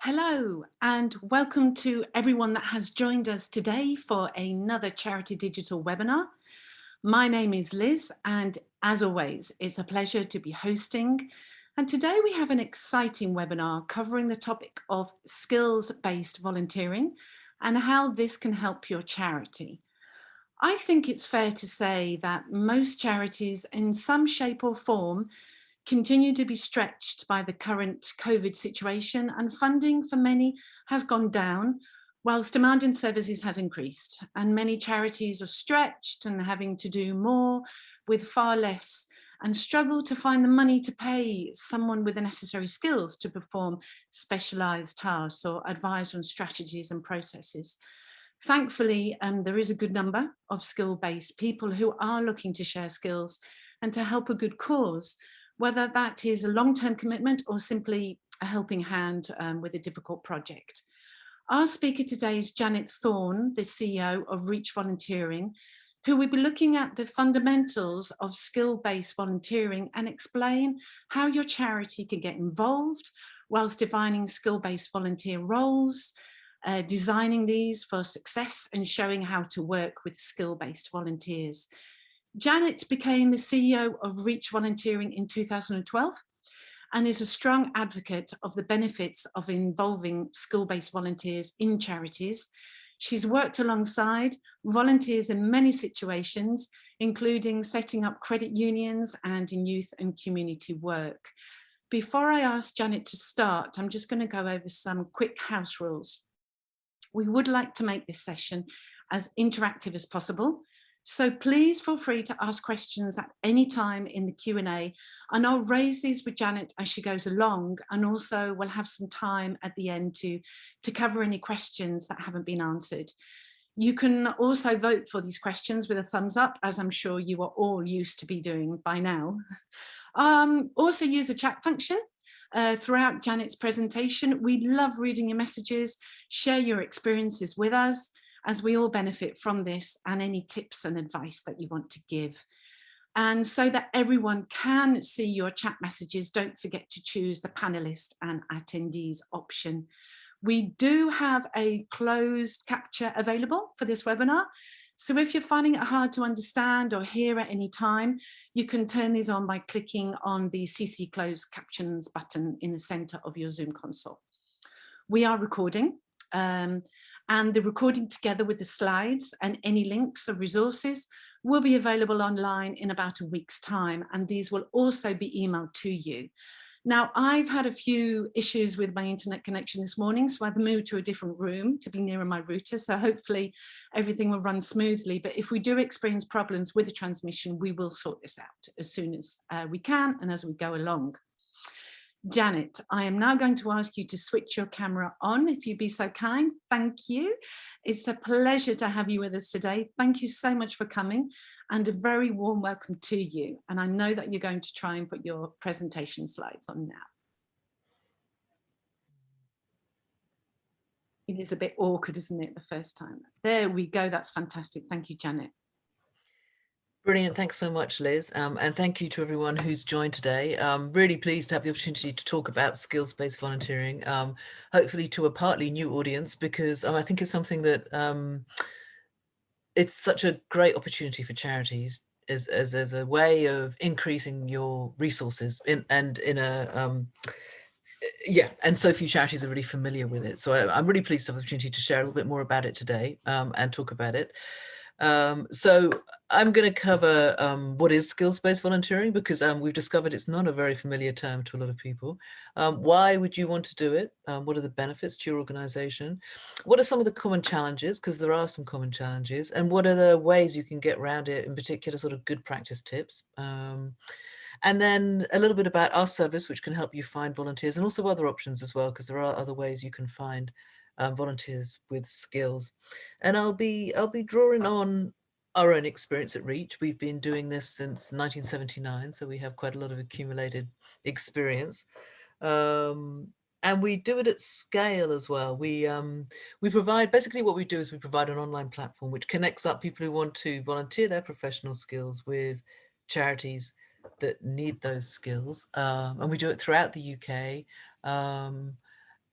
Hello and welcome to everyone that has joined us today for another Charity Digital webinar. My name is Liz and as always, it's a pleasure to be hosting. And today we have an exciting webinar covering the topic of skills-based volunteering and how this can help your charity. I think it's fair to say that most charities in some shape or form continue to be stretched by the current COVID situation, and funding for many has gone down whilst demand in services has increased, and many charities are stretched and having to do more with far less and struggle to find the money to pay someone with the necessary skills to perform specialised tasks or advise on strategies and processes. Thankfully, there is a good number of skill-based people who are looking to share skills and to help a good cause, whether that is a long-term commitment or simply a helping hand with a difficult project. Our speaker today is Janet Thorne, the CEO of Reach Volunteering, who will be looking at the fundamentals of skill-based volunteering and explain how your charity can get involved whilst defining skill-based volunteer roles, designing these for success and showing how to work with skill-based volunteers. Janet became the CEO of Reach Volunteering in 2012 and is a strong advocate of the benefits of involving skill-based volunteers in charities. She's worked alongside volunteers in many situations, including setting up credit unions and in youth and community work. Before I ask Janet to start, I'm just going to go over some quick house rules. We would like to make this session as interactive as possible. So please feel free to ask questions at any time in the Q&A, and I'll raise these with Janet as she goes along, and also we'll have some time at the end to cover any questions that haven't been answered. You can also vote for these questions with a thumbs up, as I'm sure you are all used to be doing by now. Also use the chat function. Throughout Janet's presentation, we love reading your messages, share your experiences with us, as we all benefit from this, and any tips and advice that you want to give. And so that everyone can see your chat messages, don't forget to choose the panelist and attendees option. We do have a closed capture available for this webinar. So if you're finding it hard to understand or hear at any time, you can turn these on by clicking on the CC closed captions button in the center of your Zoom console. We are recording, and the recording together with the slides and any links or resources will be available online in about a week's time, and these will also be emailed to you. Now, I've had a few issues with my internet connection this morning, so I've moved to a different room to be nearer my router, so hopefully everything will run smoothly. But if we do experience problems with the transmission, we will sort this out as soon as we can and as we go along. Janet, I am now going to ask you to switch your camera on, if you'd be so kind. Thank you. It's a pleasure to have you with us today. Thank you so much for coming, and a very warm welcome to you. And I know that you're going to try and put your presentation slides on now. It is a bit awkward, isn't it, the first time? There we go. That's fantastic. Thank you, Janet. Brilliant. Thanks so much, Liz. And thank you to everyone who's joined today. I'm really pleased to have the opportunity to talk about skills-based volunteering, hopefully to a partly new audience, because I think it's something that it's such a great opportunity for charities as a way of increasing your resources and so few charities are really familiar with it. So I'm really pleased to have the opportunity to share a little bit more about it today and talk about it. So I'm going to cover what is skills-based volunteering, because we've discovered it's not a very familiar term to a lot of people. Why would you want to do it? What are the benefits to your organization? What are some of the common challenges? Because there are some common challenges. And what are the ways you can get around it, in particular sort of good practice tips? And then a little bit about our service, which can help you find volunteers, and also other options as well, because there are other ways you can find volunteers with skills. And I'll be drawing on our own experience at Reach. We've been doing this since 1979, so we have quite a lot of accumulated experience. And we do it at scale as well. We provide, basically what we do is we provide an online platform which connects up people who want to volunteer their professional skills with charities that need those skills. And we do it throughout the UK.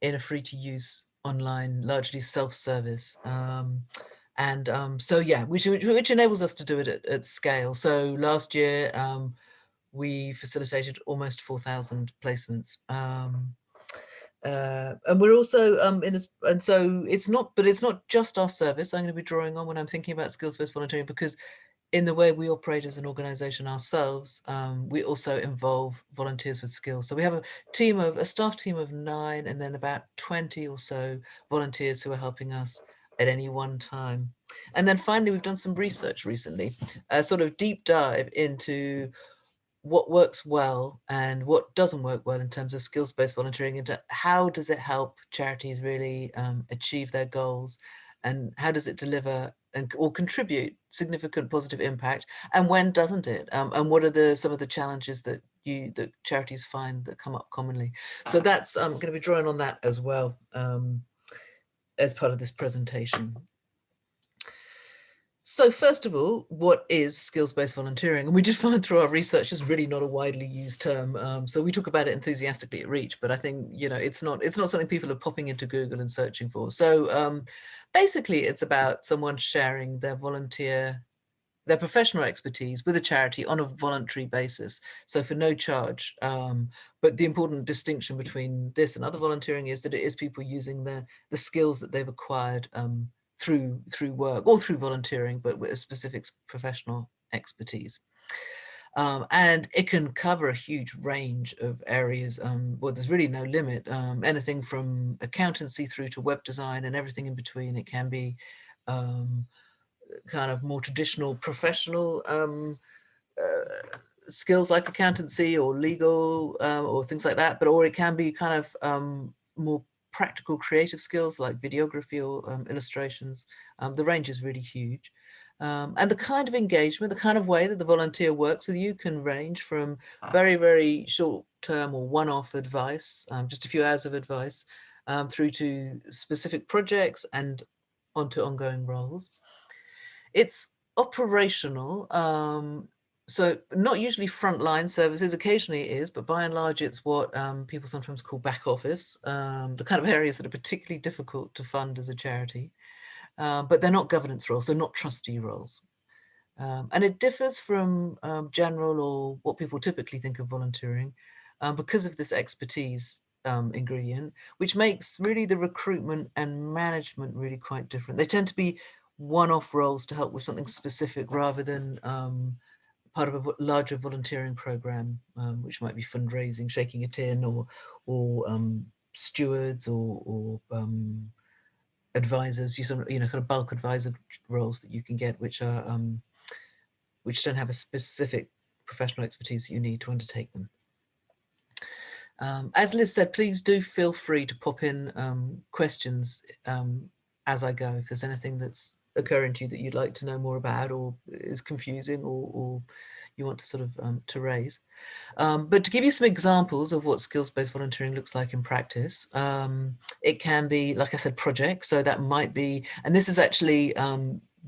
in a free-to-use online, largely self-service. So yeah, which enables us to do it at scale. So last year, we facilitated almost 4,000 placements. And we're also in this, and so it's not just our service I'm going to be drawing on when I'm thinking about skills-based volunteering, because in the way we operate as an organization ourselves, we also involve volunteers with skills. So we have a staff team of 9, and then about 20 or so volunteers who are helping us at any one time. And then finally, we've done some research recently, a sort of deep dive into what works well and what doesn't work well in terms of skills-based volunteering, into how does it help charities really achieve their goals, and how does it deliver or contribute significant positive impact, and when doesn't it, and what are some of the challenges that charities find that come up commonly. So that's going to be drawing on that as well, as part of this presentation. So first of all, what is skills-based volunteering? And we did find through our research it's really not a widely used term. So we talk about it enthusiastically at Reach, but I think, it's not something people are popping into Google and searching for. So basically, it's about someone sharing their professional expertise with a charity on a voluntary basis, so for no charge. But the important distinction between this and other volunteering is that it is people using the skills that they've acquired through work or through volunteering, but with a specific professional expertise. And it can cover a huge range of areas. Well, there's really no limit. Anything from accountancy through to web design and everything in between. It can be kind of more traditional professional skills like accountancy or legal or things like that, or it can be kind of more practical creative skills like videography or illustrations. The range is really huge. And the kind of engagement, the kind of way that the volunteer works with you can range from very, very short-term or one-off advice, just a few hours of advice, through to specific projects and onto ongoing roles. It's operational, so not usually frontline services. Occasionally it is, but by and large it's what people sometimes call back office, the kind of areas that are particularly difficult to fund as a charity. But they're not governance roles, so not trustee roles. And it differs from general or what people typically think of volunteering because of this expertise ingredient, which makes really the recruitment and management really quite different. They tend to be one-off roles to help with something specific rather than part of a larger volunteering program, which might be fundraising, shaking a tin, or stewards or advisors, kind of bulk advisor roles that you can get, which don't have a specific professional expertise that you need to undertake them. As Liz said, please do feel free to pop in questions as I go, if there's anything that's occurring to you that you'd like to know more about, or is confusing, or you want to sort of to raise. But to give you some examples of what skills-based volunteering looks like in practice, it can be, like I said, projects. So that might be, and this is actually,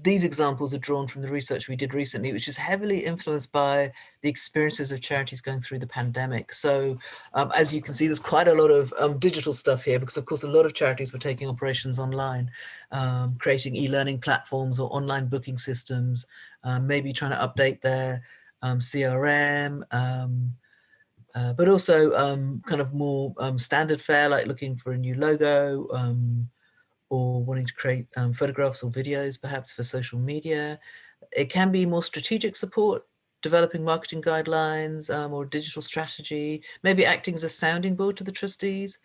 these examples are drawn from the research we did recently, which is heavily influenced by the experiences of charities going through the pandemic. So as you can see, there's quite a lot of digital stuff here, because of course a lot of charities were taking operations online, creating e-learning platforms or online booking systems, maybe trying to update their CRM, but also kind of more standard fare, like looking for a new logo, or wanting to create photographs or videos perhaps for social media. It can be more strategic support, developing marketing guidelines or digital strategy, maybe acting as a sounding board to the trustees,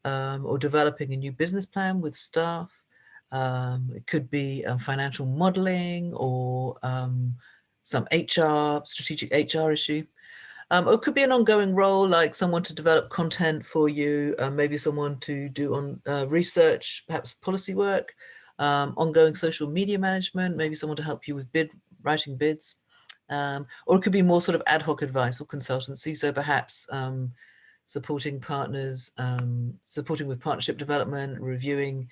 or developing a new business plan with staff. It could be financial modeling, or some strategic HR issue. Or it could be an ongoing role, like someone to develop content for you, maybe someone to do on research, perhaps policy work, ongoing social media management, maybe someone to help you with writing bids. Or it could be more sort of ad hoc advice or consultancy. So perhaps supporting partners, supporting with partnership development, reviewing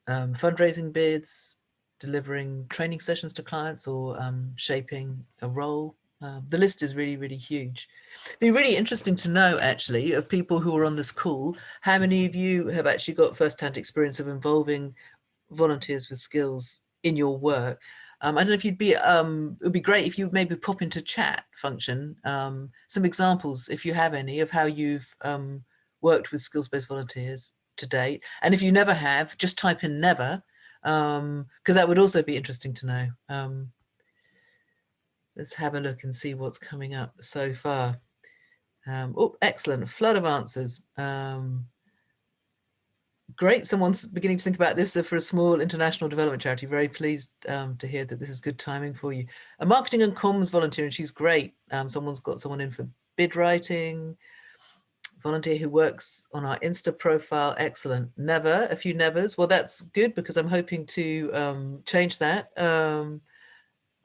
fundraising bids, delivering training sessions to clients, or shaping a role The list is really, really huge. It'd be really interesting to know, actually, of people who are on this call, how many of you have actually got first-hand experience of involving volunteers with skills in your work. I don't know if you'd be, it would be great if you maybe pop into chat function, some examples, if you have any, of how you've worked with skills-based volunteers to date. And if you never have, just type in never, because that would also be interesting to know. Let's have a look and see what's coming up so far. Oh, excellent, flood of answers. Great, someone's beginning to think about this for a small international development charity. Very pleased to hear that this is good timing for you. A marketing and comms volunteer, and she's great. Someone's got someone in for bid writing. Volunteer who works on our Insta profile, excellent. Never, a few nevers. Well, that's good because I'm hoping to change that.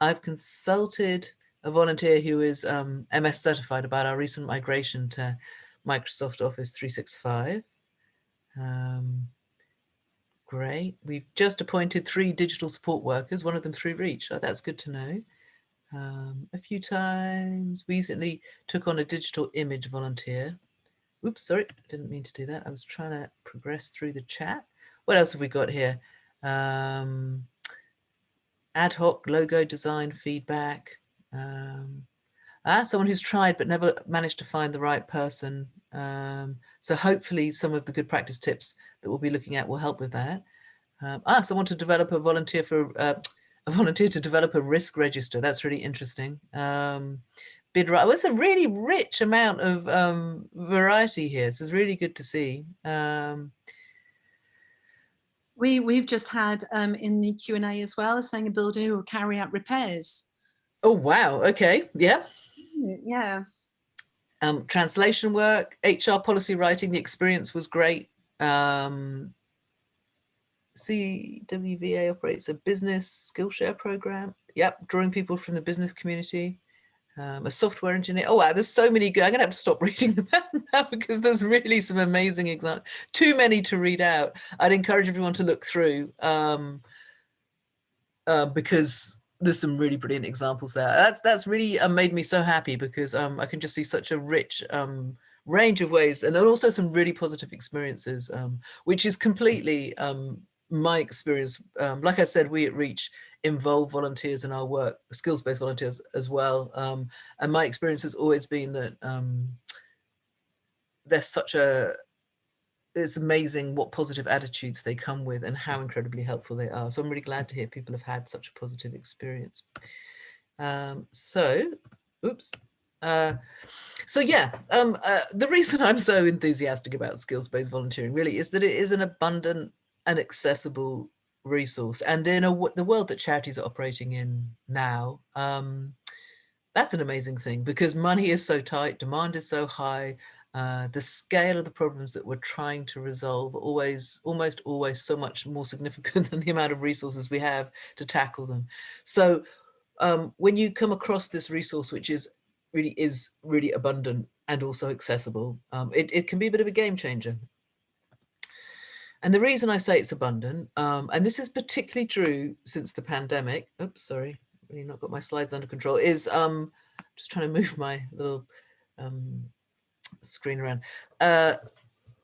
I've consulted a volunteer who is MS certified about our recent migration to Microsoft Office 365. Great. We've just appointed 3 digital support workers, one of them through Reach. Oh, that's good to know. A few times. We recently took on a digital image volunteer. Oops, sorry, didn't mean to do that. I was trying to progress through the chat. What else have we got here? Ad hoc logo design feedback. Someone who's tried but never managed to find the right person. So hopefully some of the good practice tips that we'll be looking at will help with that. Someone to develop a volunteer for a volunteer to develop a risk register. That's really interesting. Bid right. Well, it's a really rich amount of variety here. So it's really good to see. We've just had in the Q&A as well, saying a builder who will carry out repairs. Oh, wow. Okay. Yeah. Yeah. Translation work, HR policy writing. The experience was great. CWVA operates a business Skillshare program. Yep. Drawing people from the business community. A software engineer. Oh, wow. There's so many good. I'm going to have to stop reading them out now because there's really some amazing examples. Too many to read out. I'd encourage everyone to look through because there's some really brilliant examples there. That's really made me so happy because I can just see such a rich range of ways, and also some really positive experiences, which is completely my experience. Like I said, we at Reach involve volunteers in our work, skills-based volunteers as well. And my experience has always been that it's amazing what positive attitudes they come with and how incredibly helpful they are. So I'm really glad to hear people have had such a positive experience. So yeah, the reason I'm so enthusiastic about skills-based volunteering really is that it is an abundant and accessible resource. And in the world that charities are operating in now, that's an amazing thing because money is so tight, demand is so high, the scale of the problems that we're trying to resolve almost always so much more significant than the amount of resources we have to tackle them. So when you come across this resource, which is really abundant and also accessible, it can be a bit of a game changer. And the reason I say it's abundant, and this is particularly true since the pandemic, oops, sorry, really not got my slides under control, is just trying to move my little screen around.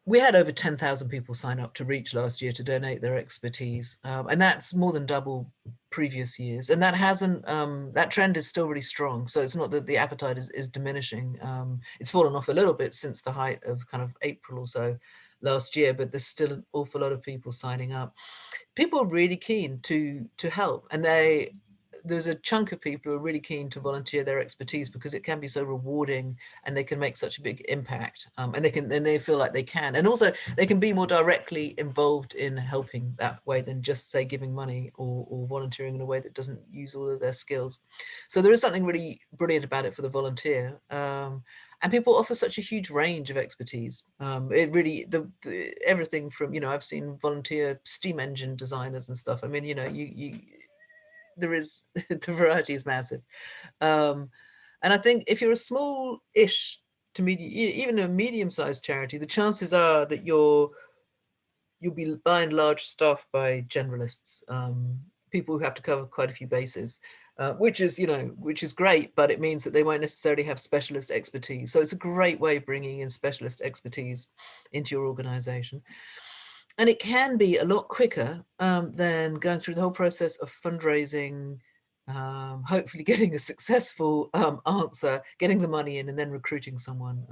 We had over 10,000 people sign up to Reach last year to donate their expertise. And that's more than double previous years. And that hasn't, that trend is still really strong. So it's not that the appetite is diminishing. It's fallen off a little bit since the height of kind of April or so last year, but there's still an awful lot of people signing up. People are really keen to help, and there's a chunk of people who are really keen to volunteer their expertise because it can be so rewarding and they can make such a big impact, and they feel like they can, and also they can be more directly involved in helping that way than just say giving money or volunteering in a way that doesn't use all of their skills. So there is something really brilliant about it for the volunteer. And people offer such a huge range of expertise. It really, everything from, I've seen volunteer steam engine designers and stuff. I mean, there is, the variety is massive. And I think if you're a small-ish to even a medium-sized charity, the chances are that you'll be by and large staffed by generalists, people who have to cover quite a few bases. which is great, but it means that they won't necessarily have specialist expertise. So it's a great way of bringing in specialist expertise into your organization. And it can be a lot quicker than going through the whole process of fundraising, hopefully getting a successful answer, getting the money in, and then recruiting someone.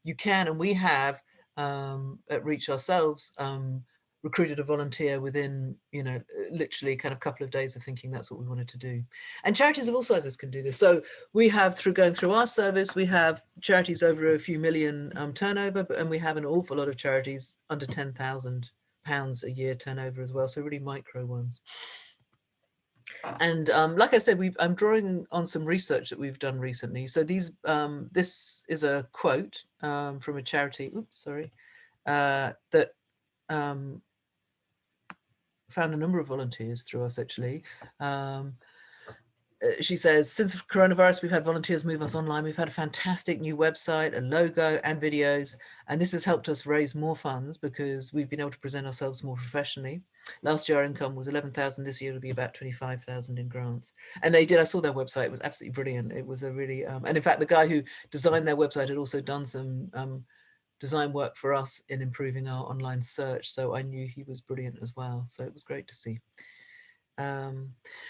You can, and we have at Reach ourselves, recruited a volunteer within, literally kind of couple of days of thinking that's what we wanted to do. And charities of all sizes can do this. So we have, going through our service, we have charities over a few million turnover, and we have an awful lot of charities under £10,000 a year turnover as well. So really micro ones. And like I said, I'm drawing on some research that we've done recently. So this is a quote from a charity, that found a number of volunteers through us, actually. She says, since coronavirus, we've had volunteers move us online. We've had a fantastic new website, a logo and videos, and this has helped us raise more funds because we've been able to present ourselves more professionally. Last year, our income was 11,000. This year, it'll be about 25,000 in grants. And I saw their website. It was absolutely brilliant. It was a really, and in fact, the guy who designed their website had also done some design work for us in improving our online search. So I knew he was brilliant as well. So it was great to see.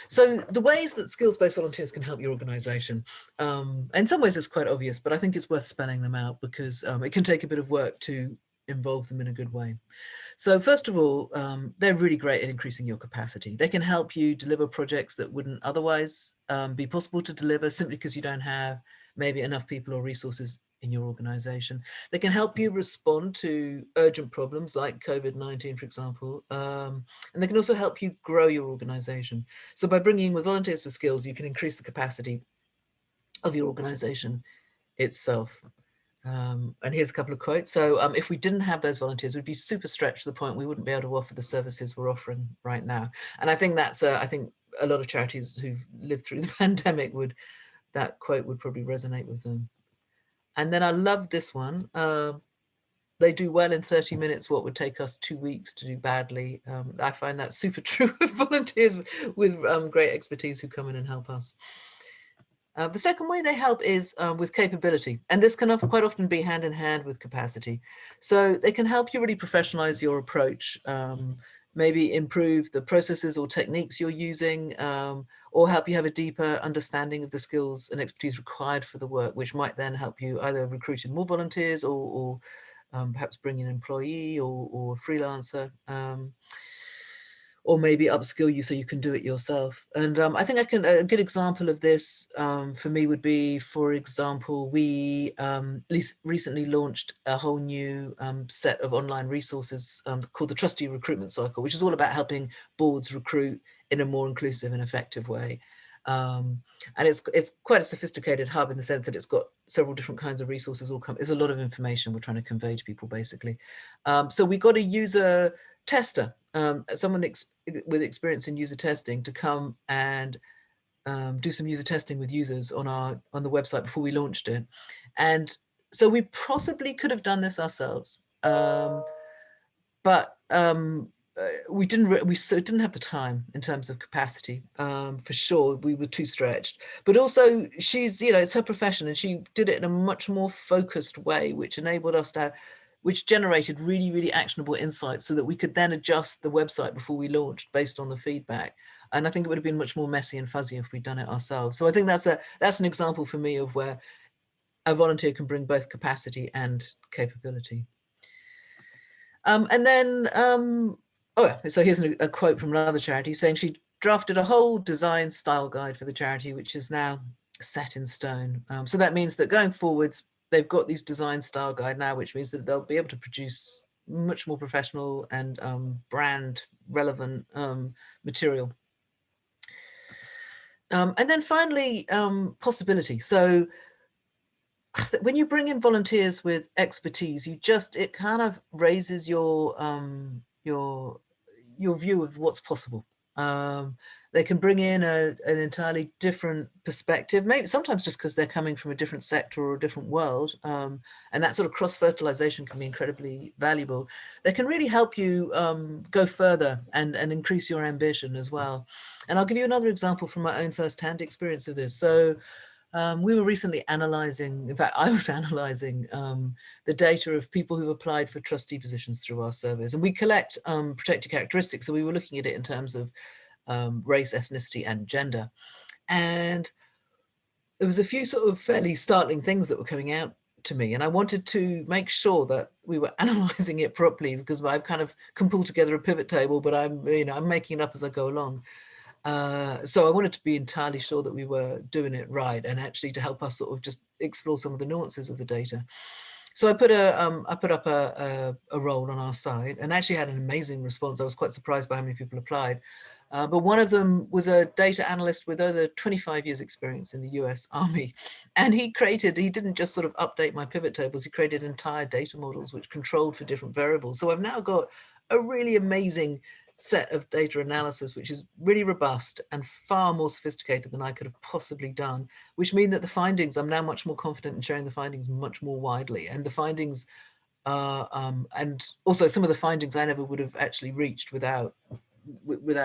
So the ways that skills-based volunteers can help your organization, in some ways it's quite obvious, but I think it's worth spelling them out because it can take a bit of work to involve them in a good way. So first of all, they're really great at increasing your capacity. They can help you deliver projects that wouldn't otherwise be possible to deliver simply because you don't have maybe enough people or resources in your organization. They can help you respond to urgent problems like COVID-19, for example, and they can also help you grow your organization. So by bringing in with volunteers with skills, you can increase the capacity of your organization itself. And here's a couple of quotes. So if we didn't have those volunteers, we'd be super stretched to the point we wouldn't be able to offer the services we're offering right now. And I think that's, I think a lot of charities who've lived through the pandemic that quote would probably resonate with them. And then I love this one. They do well in 30 minutes what would take us 2 weeks to do badly. I find that super true of volunteers with great expertise who come in and help us. The second way they help is with capability, and this can quite often be hand in hand with capacity. So they can help you really professionalize your approach, maybe improve the processes or techniques you're using, or help you have a deeper understanding of the skills and expertise required for the work, which might then help you either recruit in more volunteers or perhaps bring in an employee or a freelancer. Or maybe upskill you so you can do it yourself. And I think a good example of this for me would be, for example, we recently launched a whole new set of online resources called the Trusty Recruitment Cycle, which is all about helping boards recruit in a more inclusive and effective way. And it's quite a sophisticated hub in the sense that it's got several different kinds of resources there's a lot of information we're trying to convey to people, basically. So we got a user tester, someone with experience in user testing, to come and do some user testing with users on the website before we launched it. And so we possibly could have done this ourselves, but we didn't have the time in terms of capacity. For sure, we were too stretched. But also, she's, it's her profession, and she did it in a much more focused way, which enabled us which generated really, really actionable insights so that we could then adjust the website before we launched based on the feedback. And I think it would have been much more messy and fuzzy if we'd done it ourselves. So I think that's an example for me of where a volunteer can bring both capacity and capability. And then, so here's a quote from another charity saying she drafted a whole design style guide for the charity, which is now set in stone. So that means that going forwards, they've got these design style guide now, which means that they'll be able to produce much more professional and brand relevant material. And then finally, possibility. So when you bring in volunteers with expertise, it kind of raises your view of what's possible. They can bring in an entirely different perspective, maybe sometimes just because they're coming from a different sector or a different world. And that sort of cross-fertilization can be incredibly valuable. They can really help you go further and increase your ambition as well. And I'll give you another example from my own first-hand experience of this. So we were recently analyzing, in fact, I was analyzing the data of people who've applied for trustee positions through our service. And we collect protected characteristics. So we were looking at it in terms of race, ethnicity, and gender. And there was a few sort of fairly startling things that were coming out to me. And I wanted to make sure that we were analyzing it properly, because I've kind of can pull together a pivot table, but I'm making it up as I go along. So I wanted to be entirely sure that we were doing it right, and actually to help us sort of just explore some of the nuances of the data. So I put up a role on our site, and actually had an amazing response. I was quite surprised by how many people applied. But one of them was a data analyst with over 25 years experience in the US Army. And he didn't just sort of update my pivot tables, he created entire data models which controlled for different variables. So I've now got a really amazing set of data analysis, which is really robust and far more sophisticated than I could have possibly done, which mean that the findings, I'm now much more confident in sharing the findings much more widely. And the findings and also some of the findings I never would have actually reached without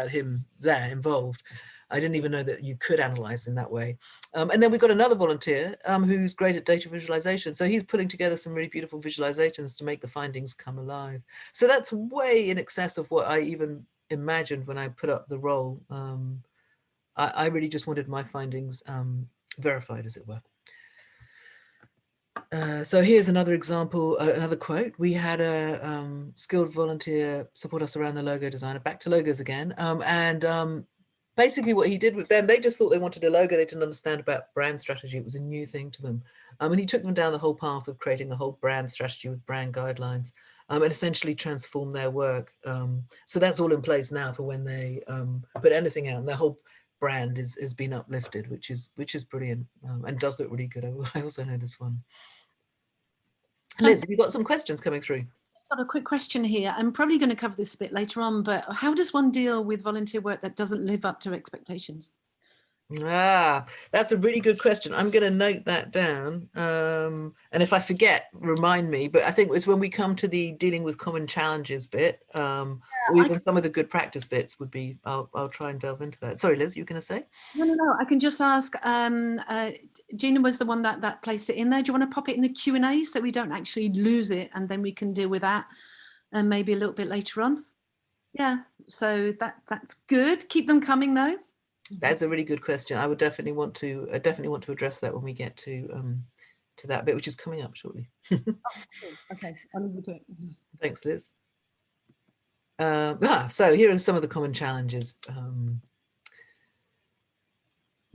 him there involved. I didn't even know that you could analyze in that way. And then we've got another volunteer who's great at data visualization. So he's putting together some really beautiful visualizations to make the findings come alive. So that's way in excess of what I even imagined when I put up the role. I really just wanted my findings verified, as it were. So here's another example, another quote. We had a skilled volunteer support us around the logo designer, back to logos again. Basically what he did with them, they just thought they wanted a logo. They didn't understand about brand strategy. It was a new thing to them. And he took them down the whole path of creating a whole brand strategy with brand guidelines and essentially transformed their work. So that's all in place now for when they put anything out, and their whole brand has been uplifted, which is brilliant and does look really good. I also know this one. Liz, have you got some questions coming through? I've got a quick question here. I'm probably going to cover this a bit later on, but how does one deal with volunteer work that doesn't live up to expectations? That's a really good question. I'm going to note that down. And if I forget, remind me. But I think it's when we come to the dealing with common challenges bit, or even some of the good practice bits would be, I'll try and delve into that. Sorry, Liz, you were going to say? No. I can just ask, Gina was the one that placed it in there. Do you want to pop it in the Q&A so we don't actually lose it, and then we can deal with that and maybe a little bit later on? Yeah, so that's good. Keep them coming though. That's a really good question. I would definitely want to address that when we get to that bit, which is coming up shortly. Okay, I'll leave you to it. Thanks, Liz. So here are some of the common challenges.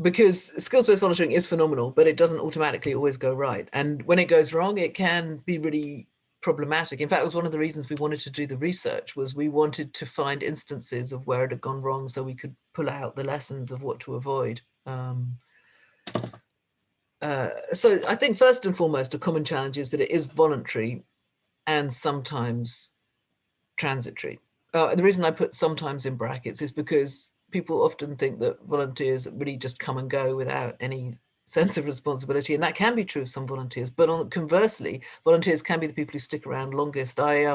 Because skills-based volunteering is phenomenal, but it doesn't automatically always go right. And when it goes wrong, it can be really problematic. In fact, it was one of the reasons we wanted to do the research, was we wanted to find instances of where it had gone wrong so we could pull out the lessons of what to avoid. So I think first and foremost, a common challenge is that it is voluntary and sometimes transitory. The reason I put sometimes in brackets is because people often think that volunteers really just come and go without any sense of responsibility, and that can be true of some volunteers. But conversely, volunteers can be the people who stick around longest. I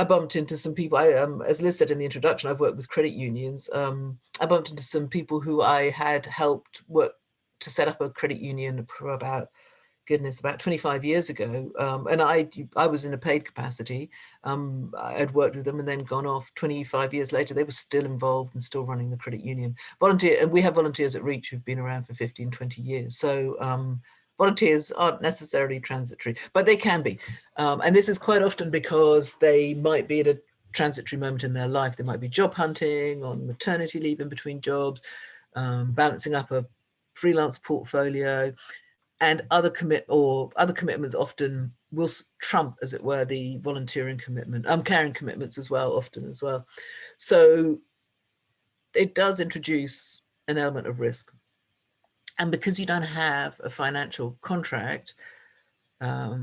bumped into some people. As Liz said in the introduction, I've worked with credit unions. I bumped into some people who I had helped work to set up a credit union for about 25 years ago. And I was in a paid capacity. I'd worked with them and then gone off. 25 years later, they were still involved and still running the credit union. And we have volunteers at Reach who've been around for 15, 20 years. So volunteers aren't necessarily transitory, but they can be. And this is quite often because they might be at a transitory moment in their life. They might be job hunting, on maternity leave in between jobs, balancing up a freelance portfolio, and other commitments often will trump, as it were, the volunteering commitment, caring commitments as well, often as well. So it does introduce an element of risk. And because you don't have a financial contract, I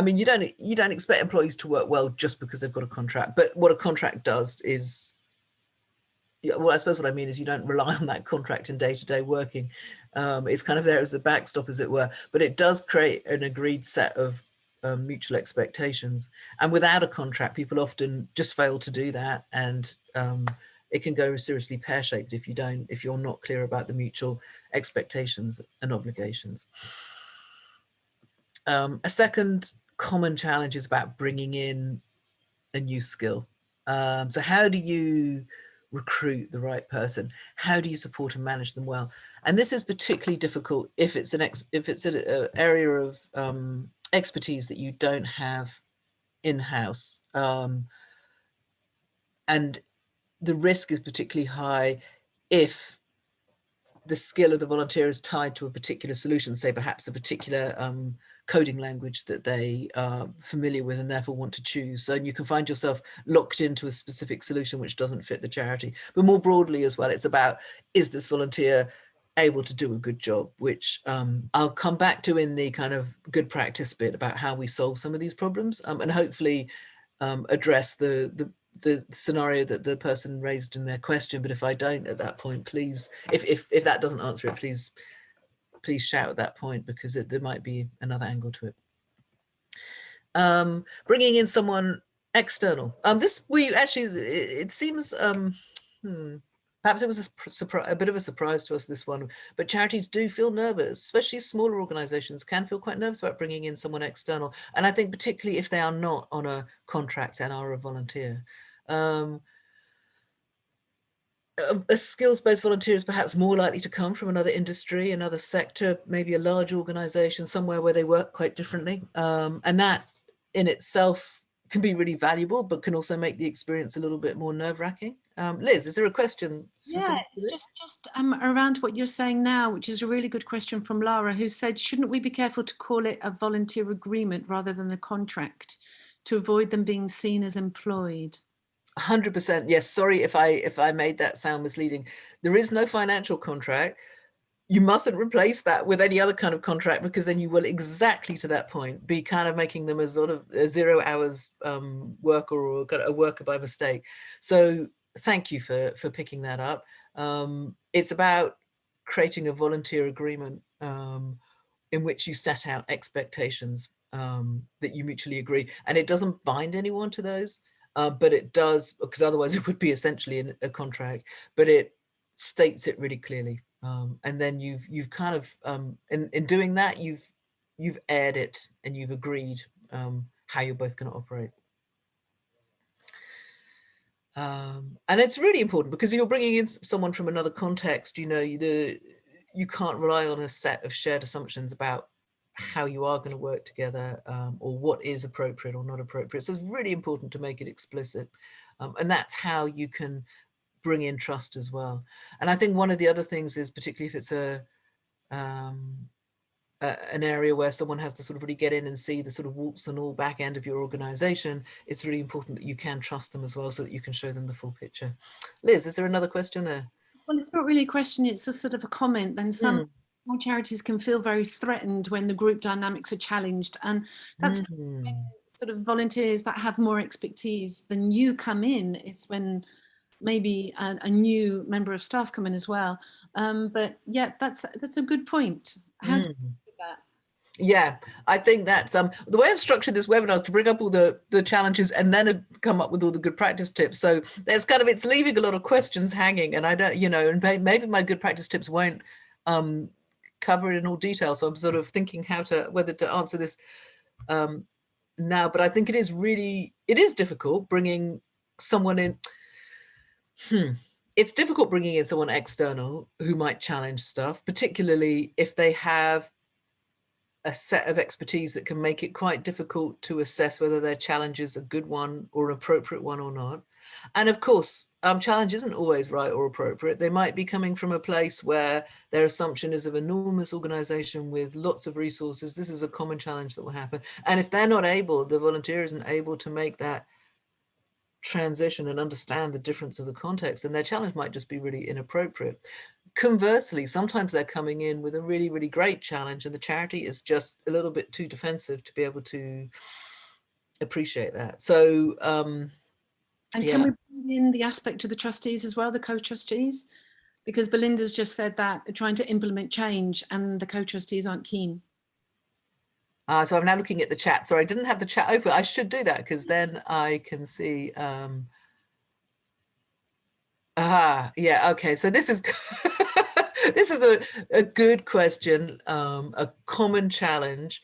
mean, you don't expect employees to work well just because they've got a contract. But what a contract does is well, I suppose what I mean is you don't rely on that contract in day-to-day working. It's kind of there as a backstop, as it were, but it does create an agreed set of mutual expectations. And without a contract, people often just fail to do that, and it can go seriously pear-shaped if you're not clear about the mutual expectations and obligations. A second common challenge is about bringing in a new skill. So how do you recruit the right person? How do you support and manage them well? And this is particularly difficult if it's an area of expertise that you don't have in-house. And the risk is particularly high if the skill of the volunteer is tied to a particular solution, say perhaps a particular coding language that they are familiar with and therefore want to choose. So you can find yourself locked into a specific solution which doesn't fit the charity. But more broadly as well, it's about, is this volunteer able to do a good job, which I'll come back to in the kind of good practice bit about how we solve some of these problems, and hopefully address the scenario that the person raised in their question. But if I don't at that point, please, if that doesn't answer it, please shout at that point, because there might be another angle to it. Bringing in someone external. It seems, perhaps it was a bit of a surprise to us, this one, but charities do feel nervous, especially smaller organizations can feel quite nervous about bringing in someone external. And I think particularly if they are not on a contract and are a volunteer. A skills-based volunteer is perhaps more likely to come from another industry, another sector, maybe a large organization, somewhere where they work quite differently. And that in itself can be really valuable, but can also make the experience a little bit more nerve-wracking. Liz, is there a question specific? Yeah, it's just around what you're saying now, which is a really good question from Lara, who said, shouldn't we be careful to call it a volunteer agreement rather than a contract to avoid them being seen as employed? 100%. Yes. Sorry if I made that sound misleading. There is no financial contract. You mustn't replace that with any other kind of contract, because then you will, exactly to that point, be kind of making them a sort of a 0 hours worker, or a worker by mistake. So thank you for picking that up. It's about creating a volunteer agreement in which you set out expectations that you mutually agree, and it doesn't bind anyone to those, but it does, because otherwise it would be essentially a contract, but it states it really clearly. And then you've kind of in doing that, you've aired it and you've agreed how you're both going to operate. And it's really important, because you're bringing in someone from another context. You can't rely on a set of shared assumptions about how you are going to work together, or what is appropriate or not appropriate. So it's really important to make it explicit, and that's how you can bring in trust as well. And I think one of the other things is, particularly if it's an area where someone has to sort of really get in and see the sort of warts and all back end of your organization, it's really important that you can trust them as well, so that you can show them the full picture. Liz, is there another question there? Well, it's not really a question, it's just sort of a comment. Then some small charities can feel very threatened when the group dynamics are challenged. And that's when sort of volunteers that have more expertise than you come in. It's when maybe a new member of staff come in as well. But yeah, that's a good point. How do you do that? Yeah, I think that's the way I've structured this webinar is to bring up all the challenges and then come up with all the good practice tips. So there's kind of, it's leaving a lot of questions hanging, and I don't, and maybe my good practice tips won't cover it in all detail. So I'm sort of thinking whether to answer this now. But I think it is difficult bringing someone in. It's difficult bringing in someone external who might challenge stuff, particularly if they have a set of expertise that can make it quite difficult to assess whether their challenge is a good one or an appropriate one or not. And of course, challenge isn't always right or appropriate. They might be coming from a place where their assumption is of enormous organization with lots of resources. This is a common challenge that will happen. And if they're not able, the volunteer isn't able to make that transition and understand the difference of the context, then their challenge might just be really inappropriate. Conversely, sometimes they're coming in with a really, really great challenge, and the charity is just a little bit too defensive to be able to appreciate that. So And can we bring in the aspect of the trustees as well, the co-trustees? Because Belinda's just said that they're trying to implement change and the co-trustees aren't keen. So I'm now looking at the chat. Sorry, I didn't have the chat open. I should do that because then I can see. Yeah, okay. So this is this is a good question, a common challenge.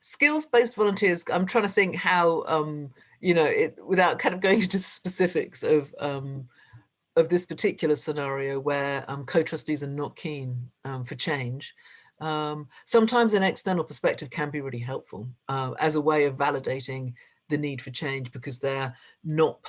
Skills-based volunteers, I'm trying to think how, you know, without kind of going into specifics of this particular scenario where co-trustees are not keen for change. Sometimes an external perspective can be really helpful as a way of validating the need for change, because they're not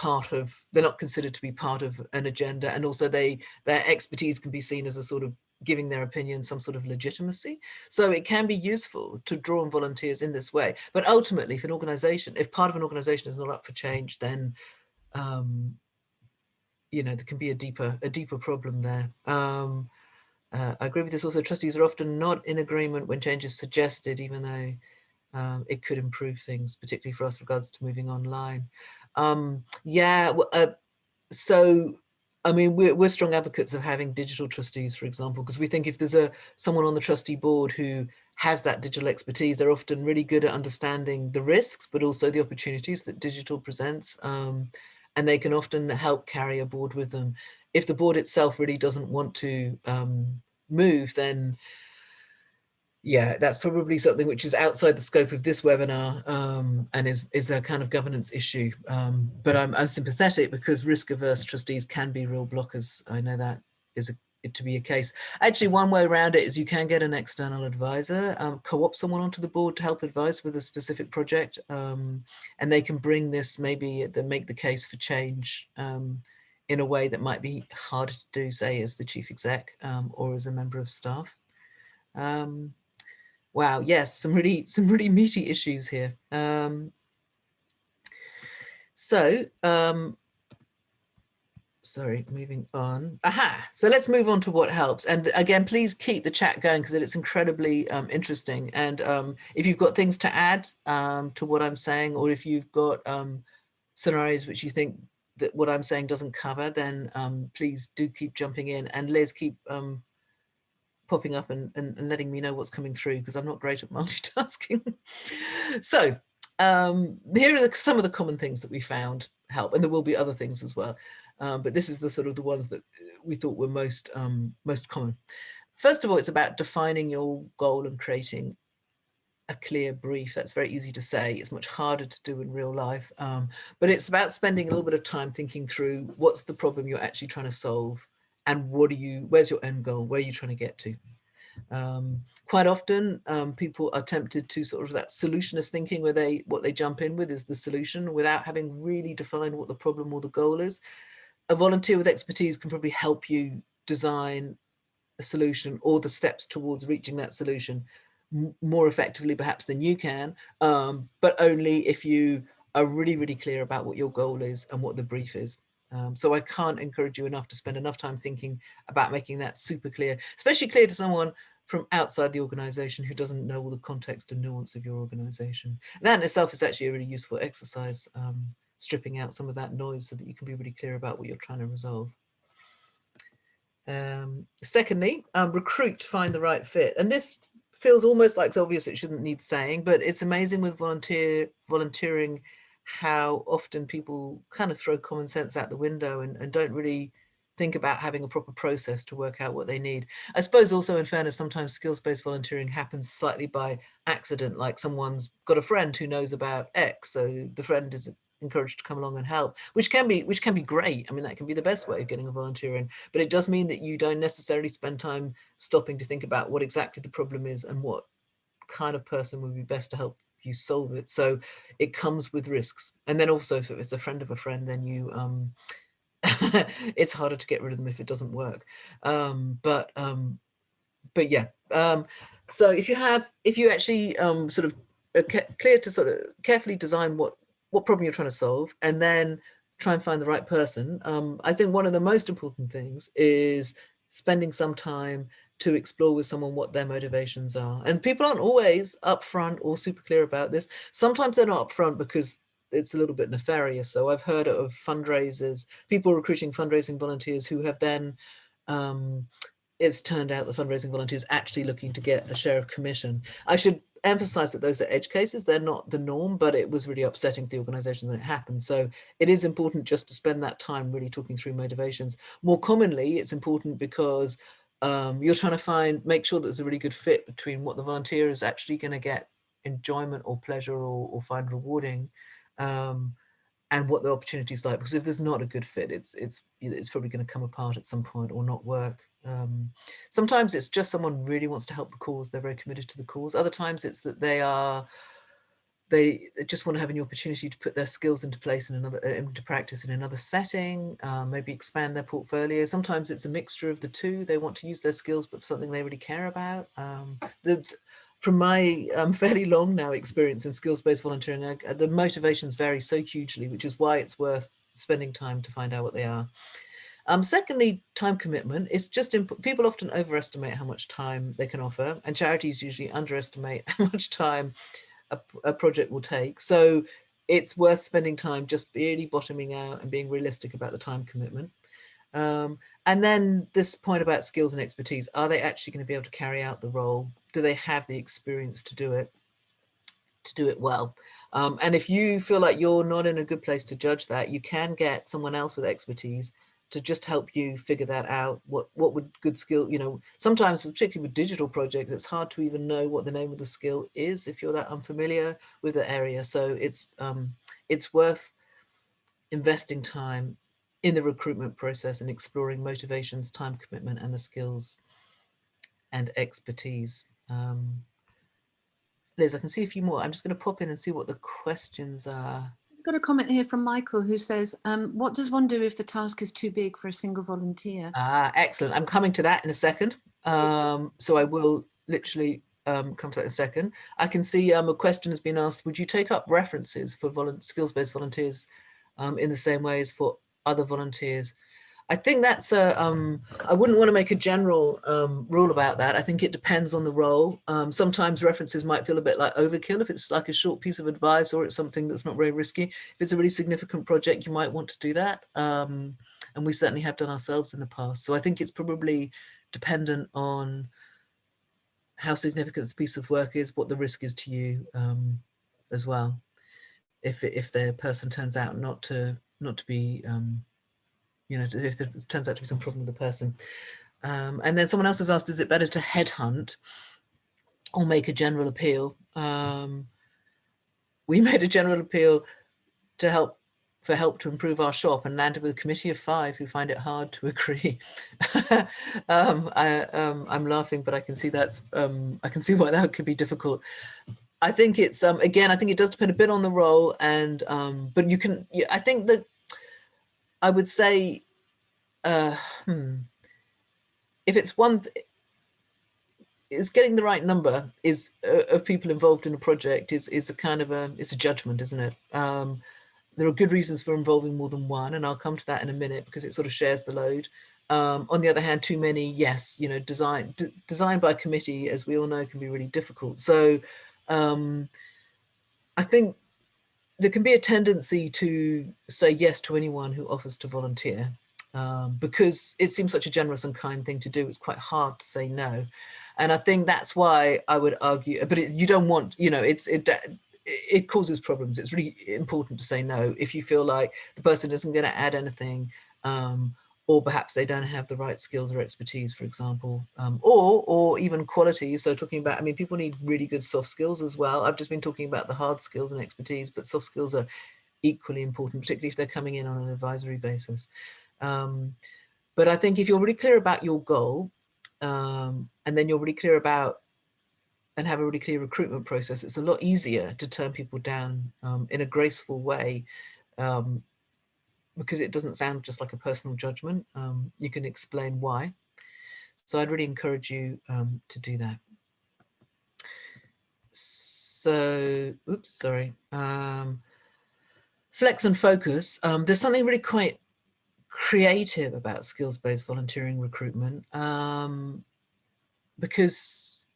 considered to be part of an agenda, and also their expertise can be seen as a sort of giving their opinion some sort of legitimacy. So it can be useful to draw on volunteers in this way. But ultimately, if part of an organization is not up for change, then you know, there can be a deeper problem there. I agree with this also. Trustees are often not in agreement when change is suggested, even though it could improve things, particularly for us regards to moving online. So I mean, we're strong advocates of having digital trustees, for example, because we think if there's someone on the trustee board who has that digital expertise, they're often really good at understanding the risks, but also the opportunities that digital presents. And they can often help carry a board with them. If the board itself really doesn't want to move, then yeah, that's probably something which is outside the scope of this webinar, and is a kind of governance issue. But I'm sympathetic, because risk-averse trustees can be real blockers. I know that is to be a case. Actually, one way around it is you can get an external advisor, co-opt someone onto the board to help advise with a specific project, and they can bring this, make the case for change in a way that might be harder to do, say, as the chief exec or as a member of staff. Wow, yes, some really meaty issues here. Sorry, moving on. So let's move on to what helps. And again, please keep the chat going, because it's incredibly interesting. And if you've got things to add to what I'm saying, or if you've got scenarios which you think that what I'm saying doesn't cover, then please do keep jumping in. And Liz, keep popping up and letting me know what's coming through, because I'm not great at multitasking. So here are some of the common things that we found help, and there will be other things as well. But this is the ones that we thought were most common. First of all, it's about defining your goal and creating a clear brief. That's very easy to say. It's much harder to do in real life. But it's about spending a little bit of time thinking through what's the problem you're actually trying to solve, and where's your end goal? Where are you trying to get to? Quite often, people are tempted to sort of that solutionist thinking, where what they jump in with is the solution without having really defined what the problem or the goal is. A volunteer with expertise can probably help you design a solution, or the steps towards reaching that solution, more effectively perhaps than you can, but only if you are really, really clear about what your goal is and what the brief is. So I can't encourage you enough to spend enough time thinking about making that super clear, especially clear to someone from outside the organization who doesn't know all the context and nuance of your organization. And that in itself is actually a really useful exercise, stripping out some of that noise so that you can be really clear about what you're trying to resolve. Secondly, recruit, find the right fit. And this feels almost like it's obvious, it shouldn't need saying, but it's amazing with volunteering how often people kind of throw common sense out the window and don't really think about having a proper process to work out what they need. I suppose also, in fairness, sometimes skills-based volunteering happens slightly by accident, like someone's got a friend who knows about X, so the friend is encouraged to come along and help, which can be great. I mean, that can be the best way of getting a volunteer in, but it does mean that you don't necessarily spend time stopping to think about what exactly the problem is and what kind of person would be best to help you solve it. So it comes with risks. And then also, if it's a friend of a friend, then you it's harder to get rid of them if it doesn't work. But yeah, so if you actually sort of clear to sort of carefully design what problem you're trying to solve, and then try and find the right person. I think one of the most important things is spending some time to explore with someone what their motivations are. And people aren't always upfront or super clear about this. Sometimes they're not upfront because it's a little bit nefarious. So I've heard of fundraisers, people recruiting fundraising volunteers who have then, it's turned out the fundraising volunteers actually looking to get a share of commission. I should emphasize that those are edge cases. They're not the norm, but it was really upsetting to the organization when it happened. So it is important just to spend that time really talking through motivations. More commonly, it's important because you're trying to make sure that there's a really good fit between what the volunteer is actually going to get enjoyment or pleasure or find rewarding, and what the opportunity is like. Because if there's not a good fit, it's probably going to come apart at some point or not work. Sometimes it's just someone really wants to help the cause. They're very committed to the cause. Other times it's that they just want to have an opportunity to put their skills into practice in another setting, maybe expand their portfolio. Sometimes it's a mixture of the two. They want to use their skills, but for something they really care about. From my fairly long now experience in skills-based volunteering, the motivations vary so hugely, which is why it's worth spending time to find out what they are. Secondly, time commitment. It's just people often overestimate how much time they can offer, and charities usually underestimate how much time a project will take. So it's worth spending time just really bottoming out and being realistic about the time commitment. And then this point about skills and expertise, are they actually going to be able to carry out the role? Do they have the experience to do it well? And if you feel like you're not in a good place to judge that, you can get someone else with expertise to just help you figure that out. What would good skill, sometimes particularly with digital projects, it's hard to even know what the name of the skill is if you're that unfamiliar with the area. So it's worth investing time in the recruitment process and exploring motivations, time commitment, and the skills and expertise. Liz, I can see a few more. I'm just going to pop in and see what the questions are. I've got a comment here from Michael who says, what does one do if the task is too big for a single volunteer? Excellent. I'm coming to that in a second. So I will literally come to that in a second. I can see a question has been asked, would you take up references for skills-based volunteers in the same way as for other volunteers? I think that's I wouldn't want to make a general rule about that. I think it depends on the role. Sometimes references might feel a bit like overkill if it's like a short piece of advice or it's something that's not very risky. If it's a really significant project, you might want to do that. And we certainly have done ourselves in the past. So I think it's probably dependent on how significant the piece of work is, what the risk is to you as well. If the person turns out not to be if there turns out to be some problem with the person. And then someone else has asked, is it better to headhunt or make a general appeal? We made a general appeal for help to improve our shop and landed with a committee of 5 who find it hard to agree. I'm laughing, but I can see I can see why that could be difficult. I think it's, again, I think it does depend a bit on the role, and but you can, I think that I would say, if it's is getting the right number of people involved in a project is a kind of it's a judgment, isn't it? There are good reasons for involving more than one, and I'll come to that in a minute because it sort of shares the load. On the other hand, too many, yes, design by committee, as we all know, can be really difficult. So I think there can be a tendency to say yes to anyone who offers to volunteer because it seems such a generous and kind thing to do. It's quite hard to say no. And I think that's why I would argue, but you don't want, it causes problems. It's really important to say no if you feel like the person isn't going to add anything, or perhaps they don't have the right skills or expertise, for example, or even quality. So talking about, people need really good soft skills as well. I've just been talking about the hard skills and expertise, but soft skills are equally important, particularly if they're coming in on an advisory basis. But I think if you're really clear about your goal, and then you're really clear about and have a really clear recruitment process, it's a lot easier to turn people down in a graceful way, because it doesn't sound just like a personal judgment. You can explain why. So I'd really encourage you to do that. So, oops, sorry. Flex and focus. There's something really quite creative about skills-based volunteering recruitment. because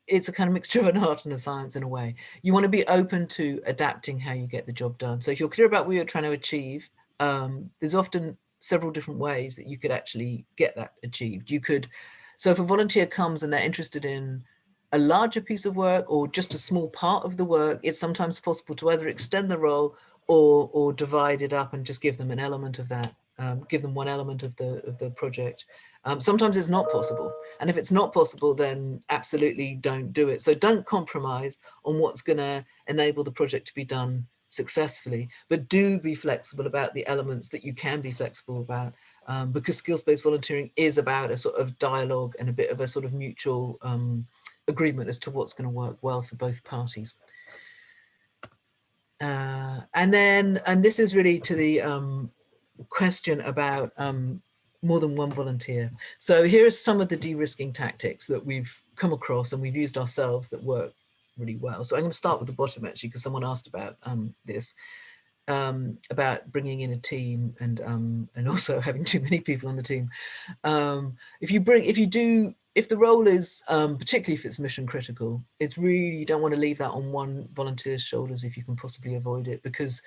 it's a kind of mixture of an art and a science in a way. You want to be open to adapting how you get the job done. So if you're clear about what you're trying to achieve, there's often several different ways that you could actually get that achieved. You could, so if a volunteer comes and they're interested in a larger piece of work or just a small part of the work, it's sometimes possible to either extend the role or divide it up and just give them an element of that, give them one element of the project. Sometimes it's not possible. And if it's not possible, then absolutely don't do it. So don't compromise on what's going to enable the project to be done successfully, but do be flexible about the elements that you can be flexible about, because skills-based volunteering is about a sort of dialogue and a bit of a sort of mutual agreement as to what's going to work well for both parties. And this is really to the question about more than one volunteer. So here are some of the de-risking tactics that we've come across and we've used ourselves that work really well. So I'm going to start with the bottom actually, because someone asked about this, about bringing in a team and also having too many people on the team. If the role is, particularly if it's mission critical, it's really, you don't want to leave that on one volunteer's shoulders if you can possibly avoid it, because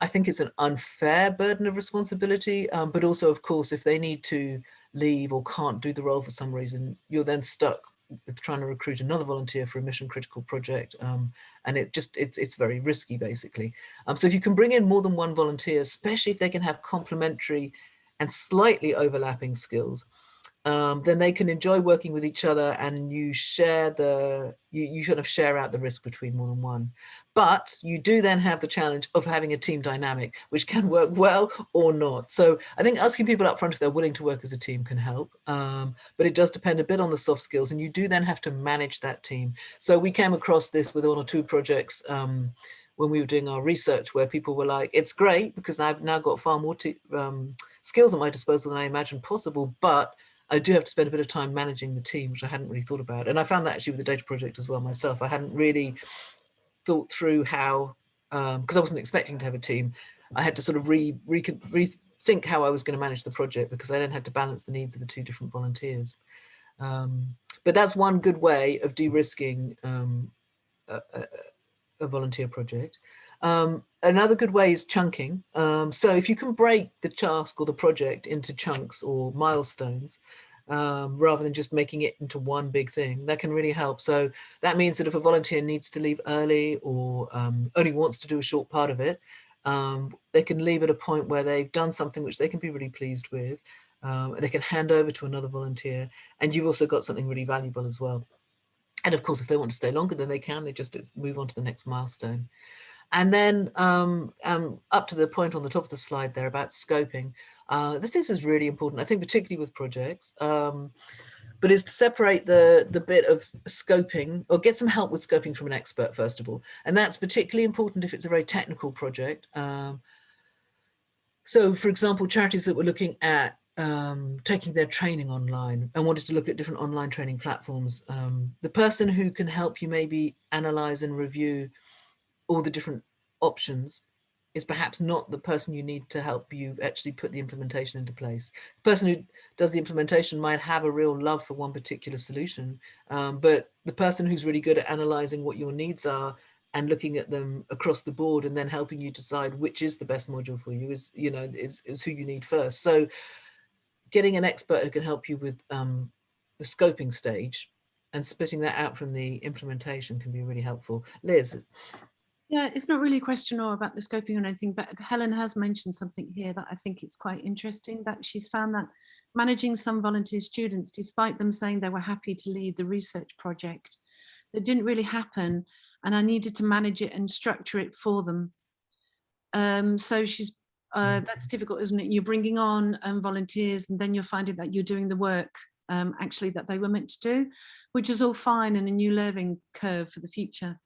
I think it's an unfair burden of responsibility, but also, of course, if they need to leave or can't do the role for some reason, you're then stuck with trying to recruit another volunteer for a mission critical project, and it's very risky, basically. So if you can bring in more than one volunteer, especially if they can have complementary and slightly overlapping skills, then they can enjoy working with each other, and you share you kind of share out the risk between more than one. But you do then have the challenge of having a team dynamic, which can work well or not. So I think asking people up front if they're willing to work as a team can help, but it does depend a bit on the soft skills, and you do then have to manage that team. So we came across this with 1 or 2 projects when we were doing our research, where people were like, it's great because I've now got far more skills at my disposal than I imagined possible, but I do have to spend a bit of time managing the team, which I hadn't really thought about. And I found that actually with the data project as well myself. I hadn't really thought through how, because I wasn't expecting to have a team, I had to sort of rethink how I was going to manage the project, because I then had to balance the needs of the 2 different volunteers. But that's one good way of de-risking a volunteer project. Another good way is chunking. So if you can break the task or the project into chunks or milestones, rather than just making it into one big thing, that can really help. So that means that if a volunteer needs to leave early or only wants to do a short part of it, they can leave at a point where they've done something which they can be really pleased with, and they can hand over to another volunteer, and you've also got something really valuable as well. And of course, if they want to stay longer, then they can, they just move on to the next milestone. And then up to the point on the top of the slide there about scoping, this is really important, I think, particularly with projects, but is to separate the bit of scoping, or get some help with scoping from an expert, first of all. And that's particularly important if it's a very technical project. So for example, charities that were looking at taking their training online and wanted to look at different online training platforms, the person who can help you maybe analyze and review all the different options is perhaps not the person you need to help you actually put the implementation into place. The person who does the implementation might have a real love for one particular solution, but the person who's really good at analyzing what your needs are and looking at them across the board and then helping you decide which is the best module for you is who you need first. So getting an expert who can help you with the scoping stage and splitting that out from the implementation can be really helpful. Liz? Yeah, it's not really a question or about the scoping or anything, but Helen has mentioned something here that I think it's quite interesting, that she's found that managing some volunteer students, despite them saying they were happy to lead the research project, it didn't really happen, and I needed to manage it and structure it for them. So she's that's difficult, isn't it? You're bringing on volunteers, and then you're finding that you're doing the work actually that they were meant to do, which is all fine and a new learning curve for the future.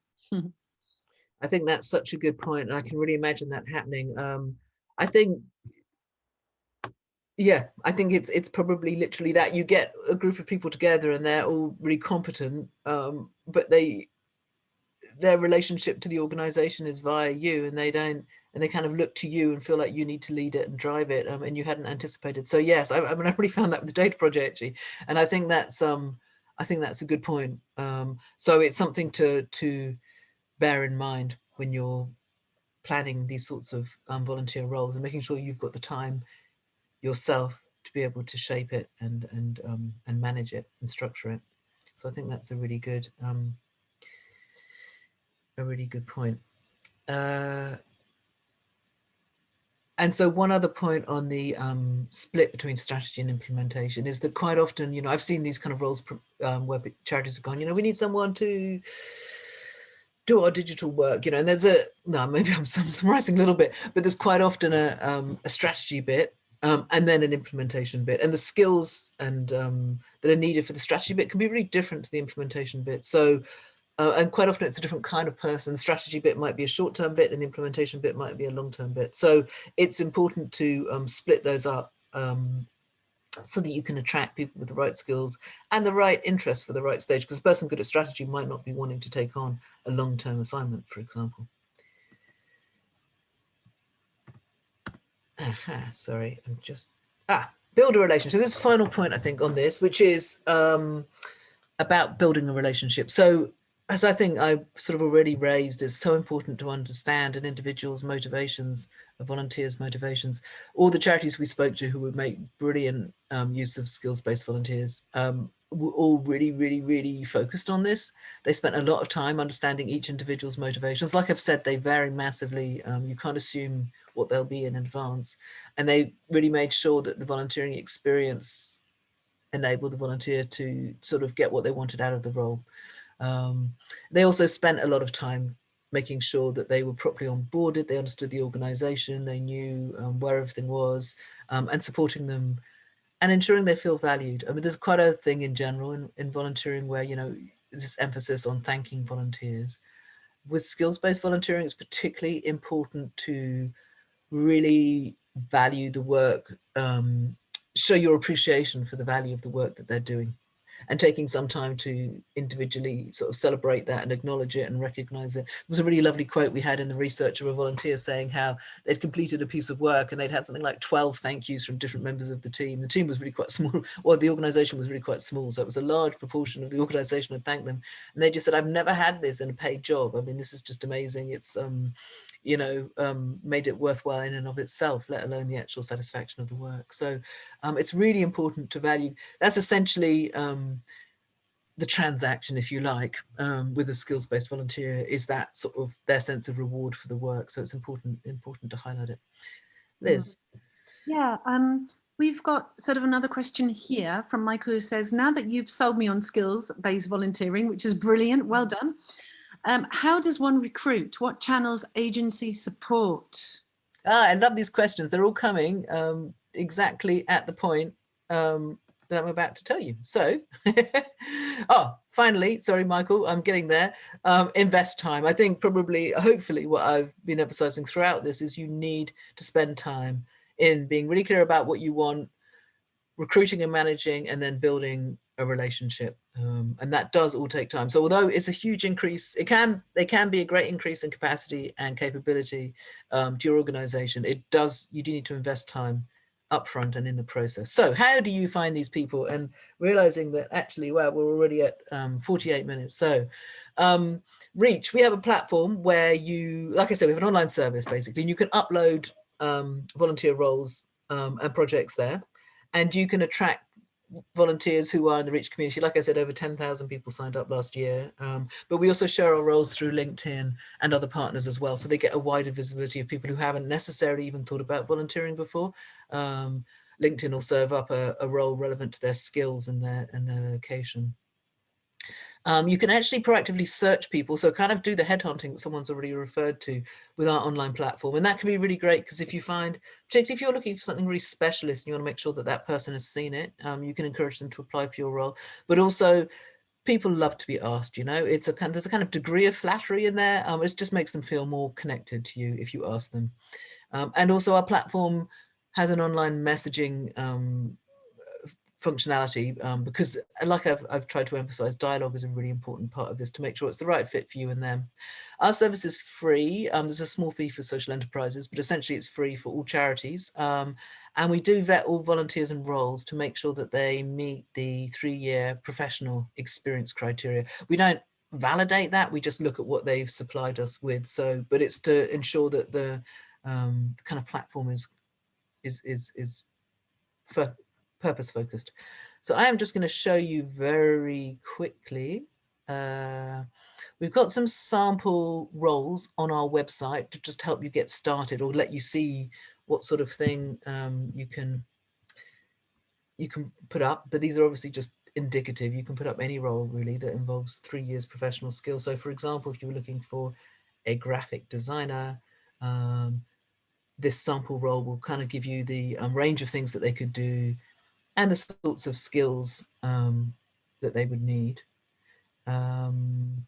I think that's such a good point, and I can really imagine that happening. I think, yeah, I think it's probably literally that you get a group of people together and they're all really competent, but their relationship to the organization is via you, and they don't and they kind of look to you and feel like you need to lead it and drive it, and you hadn't anticipated. So yes, I mean, I really found that with the data project actually, and I think that's a good point. So it's something to bear in mind when you're planning these sorts of volunteer roles, and making sure you've got the time yourself to be able to shape it and manage it and structure it. So I think that's a really good point. And so one other point on the split between strategy and implementation is that quite often, you know, I've seen these kind of roles where charities have gone, you know, we need someone to do our digital work, you know, and there's maybe I'm summarizing a little bit, but there's quite often a strategy bit and then an implementation bit, and the skills and that are needed for the strategy bit can be really different to the implementation bit. So and quite often it's a different kind of person. The strategy bit might be a short-term bit and the implementation bit might be a long-term bit. So it's important to split those up so that you can attract people with the right skills and the right interest for the right stage, because a person good at strategy might not be wanting to take on a long-term assignment, for example. Sorry, I'm just, build a relationship. There's a final point, I think, on this, which is about building a relationship. So as I think I sort of already raised, it's so important to understand an individual's motivations, a volunteer's motivations. All the charities we spoke to who would make brilliant use of skills-based volunteers were all really, really, really focused on this. They spent a lot of time understanding each individual's motivations. Like I've said, they vary massively. You can't assume what they'll be in advance. And they really made sure that the volunteering experience enabled the volunteer to sort of get what they wanted out of the role. They also spent a lot of time making sure that they were properly onboarded, they understood the organization, they knew where everything was, and supporting them and ensuring they feel valued. I mean, there's quite a thing in general in volunteering where, you know, this emphasis on thanking volunteers. With skills-based volunteering, it's particularly important to really value the work, show your appreciation for the value of the work that they're doing, and taking some time to individually sort of celebrate that and acknowledge it and recognize it. There was a really lovely quote we had in the research of a volunteer saying how they'd completed a piece of work and they'd had something like 12 thank yous from different members of the team. The team was really quite small, or the organization was really quite small, so it was a large proportion of the organization had thanked them. And they just said, I've never had this in a paid job. I mean, this is just amazing. It's, you know, made it worthwhile in and of itself, let alone the actual satisfaction of the work. So it's really important to value. That's essentially the transaction, if you like, with a skills-based volunteer, is that sort of their sense of reward for the work. So it's important to highlight it. Liz. Yeah, we've got sort of another question here from Michael, who says, now that you've sold me on skills-based volunteering, which is brilliant, well done. How does one recruit? What channels agencies support? I love these questions. They're all coming exactly at the point that I'm about to tell you. So, finally, sorry, Michael, I'm getting there. Invest time. I think probably, hopefully, what I've been emphasizing throughout this is you need to spend time in being really clear about what you want, recruiting and managing, and then building a relationship. And that does all take time. So although it's a huge increase, they can be a great increase in capacity and capability to your organization. You do need to invest time upfront and in the process. So how do you find these people? And realizing that actually, wow, we're already at 48 minutes. So Reach, we have a platform where you, like I said, we have an online service basically, and you can upload volunteer roles and projects there, and you can attract volunteers who are in the Reach community. Like I said, over 10,000 people signed up last year. But we also share our roles through LinkedIn and other partners as well. So they get a wider visibility of people who haven't necessarily even thought about volunteering before. LinkedIn will serve up a role relevant to their skills and their location. You can actually proactively search people, so kind of do the headhunting that someone's already referred to with our online platform. And that can be really great because if you find, particularly if you're looking for something really specialist and you want to make sure that that person has seen it, you can encourage them to apply for your role. But also, people love to be asked, you know, there's a kind of degree of flattery in there. It just makes them feel more connected to you if you ask them. And also our platform has an online messaging functionality, because like I've tried to emphasize, dialogue is a really important part of this to make sure it's the right fit for you and them. Our service is free. There's a small fee for social enterprises, but essentially it's free for all charities. And we do vet all volunteers and roles to make sure that they meet the 3-year professional experience criteria. We don't validate that, we just look at what they've supplied us with. So, but it's to ensure that the kind of platform is for purpose focused. So I am just going to show you very quickly. We've got some sample roles on our website to just help you get started, or let you see what sort of thing you can put up. But these are obviously just indicative. You can put up any role really that involves 3 years professional skill. So for example, if you were looking for a graphic designer, this sample role will kind of give you the range of things that they could do and the sorts of skills that they would need. And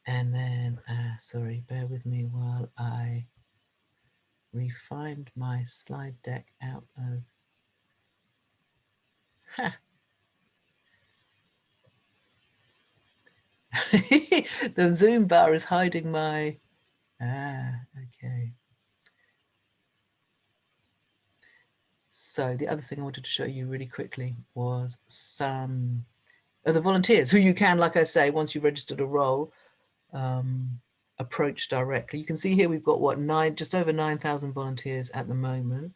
then, sorry, bear with me while I refined my slide deck out of, the Zoom bar is hiding my, okay. So the other thing I wanted to show you really quickly was some of the volunteers who you can, like I say, once you've registered a role, approach directly. You can see here we've got what, just over 9,000 volunteers at the moment.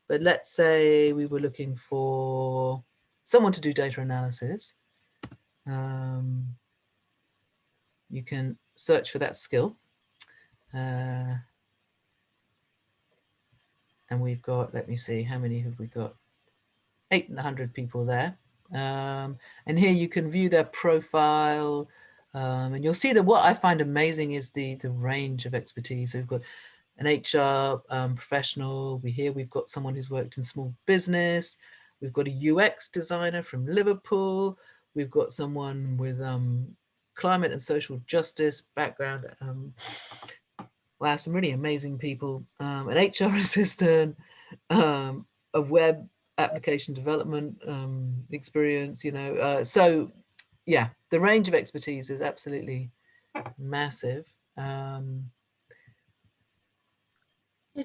But let's say we were looking for someone to do data analysis. You can search for that skill. And we've got, let me see, how many have we got? 800 people there. And here you can view their profile. And you'll see that what I find amazing is the range of expertise. So we've got an HR professional. We've got someone who's worked in small business. We've got a UX designer from Liverpool. We've got someone with climate and social justice background. Wow, some really amazing people. An HR assistant, a web application development experience, so yeah, the range of expertise is absolutely massive. Yeah,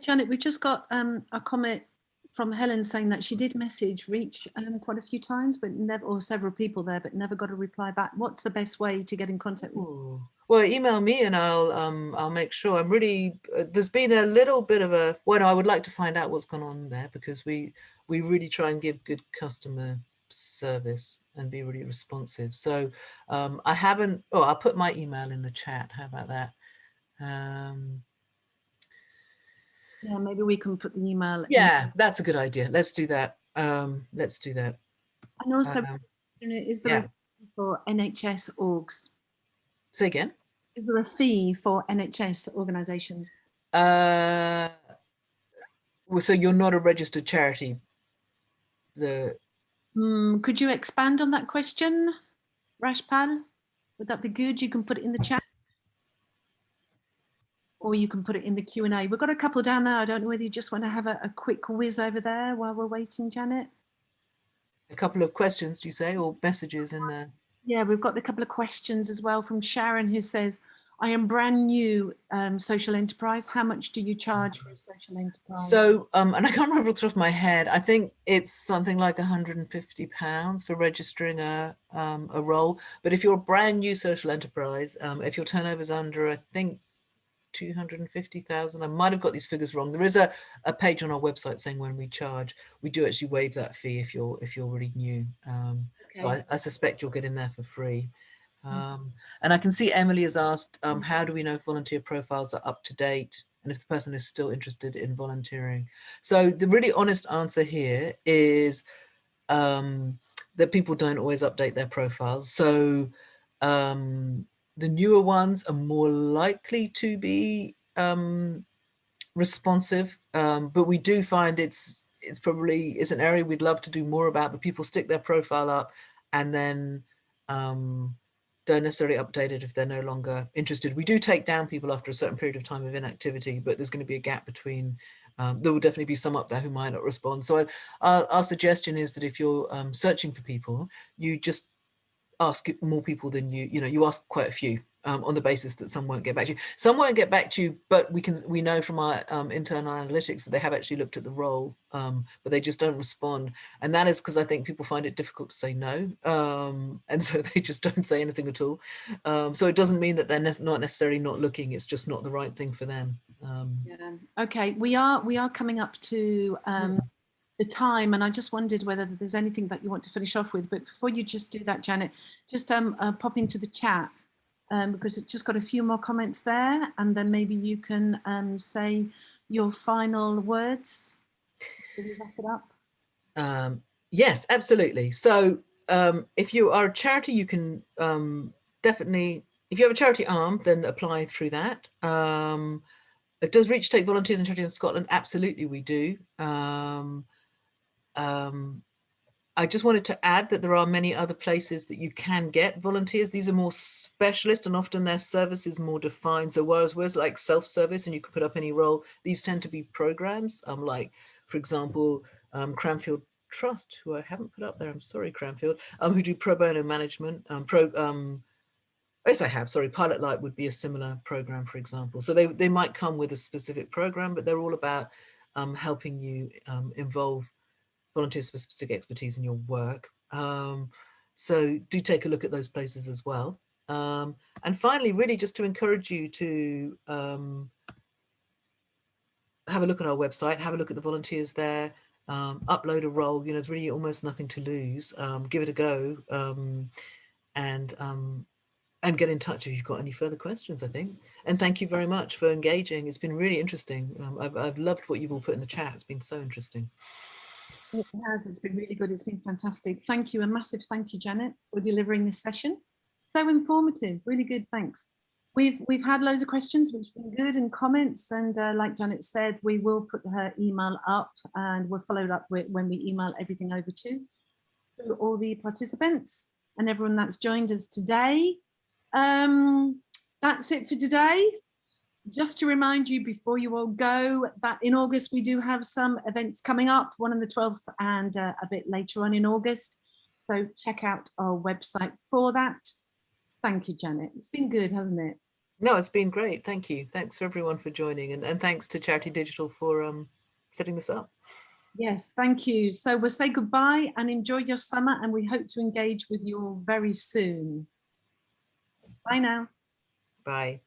Janet, we just got a comment from Helen saying that she did message Reach quite a few times, but never, or several people there, but never got a reply back. What's the best way to get in contact with you? Well, email me and I'll make sure. I'm really, there's been a little bit of a, I would like to find out what's gone on there, because we really try and give good customer service and be really responsive. So I haven't, I'll put my email in the chat. How about that? Yeah, maybe we can put the email. Yeah, that's a good idea. Let's do that. Let's do that. And also, is there a fee for NHS orgs? Say again? Is there a fee for NHS organisations? Well, so you're not a registered charity? Could you expand on that question, Rashpal? Would that be good? You can put it in the chat, or you can put it in the Q&A. We've got a couple down there. I don't know whether you just want to have a quick whiz over there while we're waiting, Janet. A couple of questions, do you say, or messages in there? Yeah, we've got a couple of questions as well from Sharon, who says, I am brand new social enterprise. How much do you charge for a social enterprise? So, and I can't remember off the top of my head, I think it's something like £150 for registering a role. But if you're a brand new social enterprise, if your turnover is under, I think, 250,000, I might have got these figures wrong. There is a page on our website saying when we charge. We do actually waive that fee if you're really new. Okay. So I suspect you'll get in there for free. And I can see Emily has asked, how do we know if volunteer profiles are up to date and if the person is still interested in volunteering? So the really honest answer here is that people don't always update their profiles. So the newer ones are more likely to be responsive, but we do find it's an area we'd love to do more about, but people stick their profile up and then don't necessarily update it if they're no longer interested. We do take down people after a certain period of time of inactivity, but there's going to be a gap between. There will definitely be some up there who might not respond. So our suggestion is that if you're searching for people, you just ask more people than you ask quite a few, on the basis that some won't get back to you. Some won't get back to you, but we know from our internal analytics that they have actually looked at the role, but they just don't respond. And that is because I think people find it difficult to say no, and so they just don't say anything at all. So it doesn't mean that they're not necessarily not looking, it's just not the right thing for them. Yeah. Okay, we are coming up to the time, and I just wondered whether there's anything that you want to finish off with. But before you just do that, Janet, just pop into the chat, because it's just got a few more comments there, and then maybe you can say your final words. Will you wrap it up? Yes, absolutely. So if you are a charity, you can definitely, if you have a charity arm, then apply through that. Does Reach take volunteers and charities in Scotland? Absolutely, we do. I just wanted to add that there are many other places that you can get volunteers. These are more specialist, and often their service is more defined. So whereas like self-service and you could put up any role, these tend to be programs, like, for example, Cranfield Trust, who I haven't put up there, I'm sorry, Cranfield, who do pro bono management. Yes, I have, sorry, Pilot Light would be a similar program, for example. So they might come with a specific program, but they're all about helping you involve volunteers with specific expertise in your work. So do take a look at those places as well. And finally, really just to encourage you to have a look at our website, have a look at the volunteers there, upload a role. There's really almost nothing to lose. Give it a go, and get in touch if you've got any further questions, I think. And thank you very much for engaging. It's been really interesting. I've loved what you've all put in the chat. It's been so interesting. It has. It's been really good. It's been fantastic. Thank you. A massive thank you, Janet, for delivering this session. So informative. Really good. Thanks. We've had loads of questions, which have been good, and comments. And like Janet said, we will put her email up, and we'll follow it up with when we email everything over to all the participants and everyone that's joined us today. That's it for today. Just to remind you before you all go that in August we do have some events coming up, one on the 12th and a bit later on in August. So check out our website for that. Thank you, Janet. It's been good, hasn't it? No, it's been great. Thank you. Thanks for everyone for joining, and thanks to Charity Digital for setting this up. Yes, thank you. So we'll say goodbye and enjoy your summer, and we hope to engage with you all very soon. Bye now. Bye.